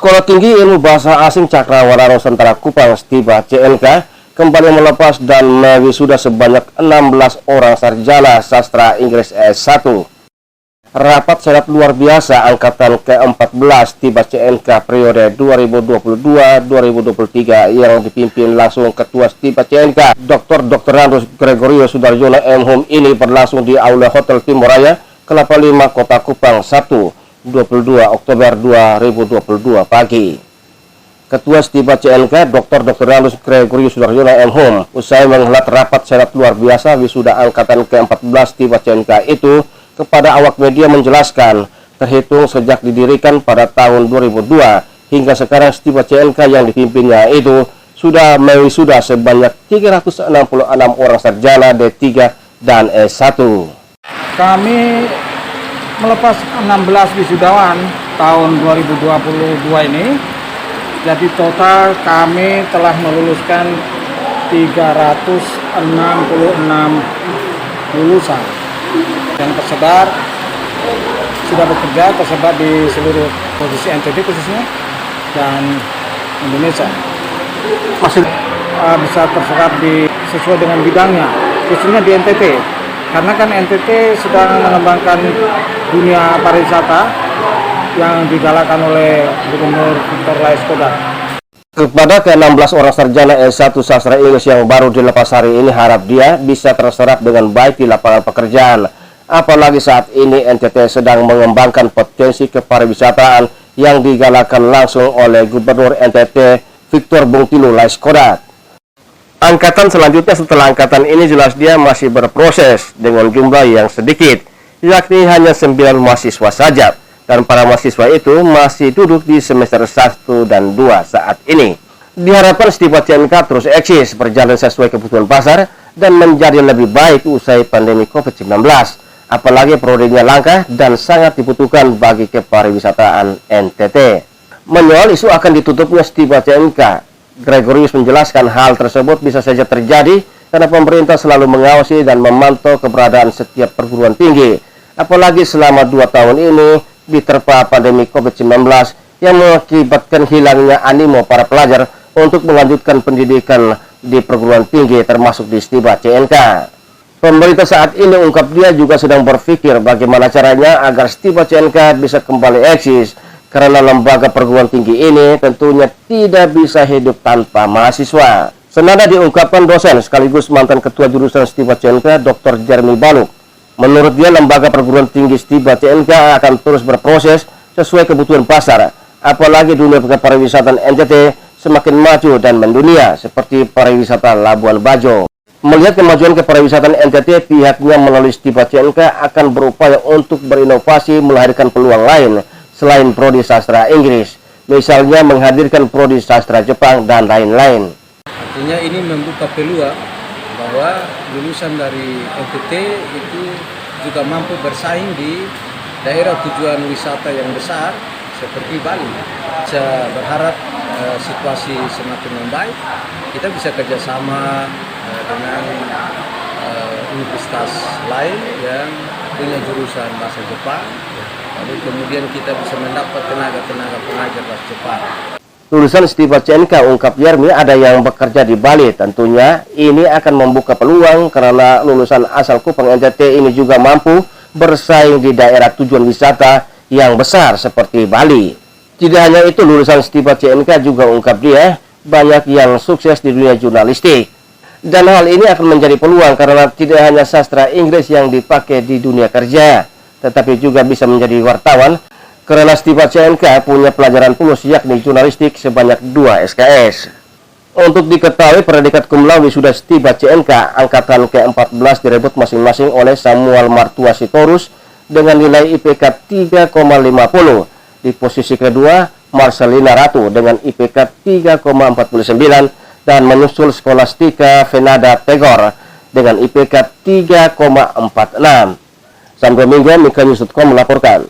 Sekolah Tinggi Ilmu Bahasa Asing Cakrawala Nusantara Kupang Stiva CNK kembali melepas dan mewisuda sebanyak 16 orang sarjana sastra Inggris S1. Rapat senat luar biasa angkatan ke-14 Stiva CNK periode 2022-2023 yang dipimpin langsung Ketua Stiva CNK Dr. Randus Gregorio Sudarjono M.Hum ini berlangsung di Aula Hotel Timoraya, Kelapa Lima, Kota Kupang, Sabtu 22 Oktober 2022 pagi. Ketua Stiva CNK Dr. Randus Gregorio Sudarjono M.Hum usai menghelat rapat senat luar biasa wisuda angkatan ke-14 Stiva CNK itu kepada awak media menjelaskan, terhitung sejak didirikan pada tahun 2002 hingga sekarang Stiva CNK yang dipimpinnya itu sudah mewisuda sebanyak 366 orang sarjana D3 dan S1. Kami melepas 16 wisudawan tahun 2022 ini, jadi total kami telah meluluskan 366 lulusan yang tersebar di seluruh provinsi NTT khususnya dan Indonesia. Masih bisa terserap sesuai dengan bidangnya, khususnya di NTT. Karena kan NTT sedang mengembangkan dunia pariwisata yang digalakan oleh Gubernur Victor Laiskodat. Kepada ke-16 orang sarjana S1 Sastra Inggris yang baru dilepas hari ini, harap dia bisa terserap dengan baik di lapangan pekerjaan. Apalagi saat ini NTT sedang mengembangkan potensi kepariwisataan yang digalakan langsung oleh Gubernur NTT Victor Bungtilu Laiskodat. Angkatan selanjutnya setelah angkatan ini jelas dia masih berproses dengan jumlah yang sedikit, yakni hanya 9 mahasiswa saja. Dan para mahasiswa itu masih duduk di semester 1 dan 2 saat ini. Diharapkan Stiva CNK terus eksis, berjalan sesuai kebutuhan pasar, dan menjadi lebih baik usai pandemi COVID-19. Apalagi prodinya langka dan sangat dibutuhkan bagi kepariwisataan NTT. Menyoal isu akan ditutupnya Stiva CNK, Gregorius menjelaskan hal tersebut bisa saja terjadi karena pemerintah selalu mengawasi dan memantau keberadaan setiap perguruan tinggi. Apalagi selama 2 tahun ini diterpa pandemi COVID-19 yang mengakibatkan hilangnya animo para pelajar untuk melanjutkan pendidikan di perguruan tinggi termasuk di Stiva CNK. Pemerintah saat ini ungkap dia juga sedang berpikir bagaimana caranya agar Stiva CNK bisa kembali eksis karena lembaga perguruan tinggi ini tentunya tidak bisa hidup tanpa mahasiswa. Senada diungkapkan dosen sekaligus mantan ketua jurusan Stiva CNK Dr. Jeremy Baluk. Menurut dia, lembaga perguruan tinggi Stiva CNK akan terus berproses sesuai kebutuhan pasar, apalagi dunia pariwisata NTT semakin maju dan mendunia seperti pariwisata Labuan Bajo. Melihat kemajuan kepariwisataan NTT, pihaknya melalui Stiva CNK akan berupaya untuk berinovasi melahirkan peluang lain selain prodi sastra Inggris, misalnya menghadirkan prodi sastra Jepang dan lain-lain. Artinya ini membuka peluang bahwa lulusan dari NTT itu juga mampu bersaing di daerah tujuan wisata yang besar seperti Bali. Saya berharap situasi semakin membaik, kita bisa kerjasama dengan universitas lain yang punya jurusan bahasa Jepang, lalu kemudian kita bisa mendapat tenaga-tenaga pengajar bahasa Jepang. Lulusan Stiva CNK, ungkap Yermi, ada yang bekerja di Bali. Tentunya ini akan membuka peluang karena lulusan asal Kupang NTT ini juga mampu bersaing di daerah tujuan wisata yang besar seperti Bali. Tidak hanya itu, lulusan Stiva CNK juga ungkap dia banyak yang sukses di dunia jurnalistik. Dan hal ini akan menjadi peluang karena tidak hanya sastra Inggris yang dipakai di dunia kerja, tetapi juga bisa menjadi wartawan karena Stiva CNK punya pelajaran plus yakni jurnalistik sebanyak 2 SKS. Untuk diketahui, predikat cum laude wisuda Stiva CNK angkatan ke-14 direbut masing-masing oleh Samuel Martua Sitorus dengan nilai IPK 3,50. Di posisi kedua, Marcelina Ratu dengan IPK 3,49 dan menyusul Skolastika Venada Tegor dengan IPK 3,46. Sam Domingo, Mika News.com melaporkan.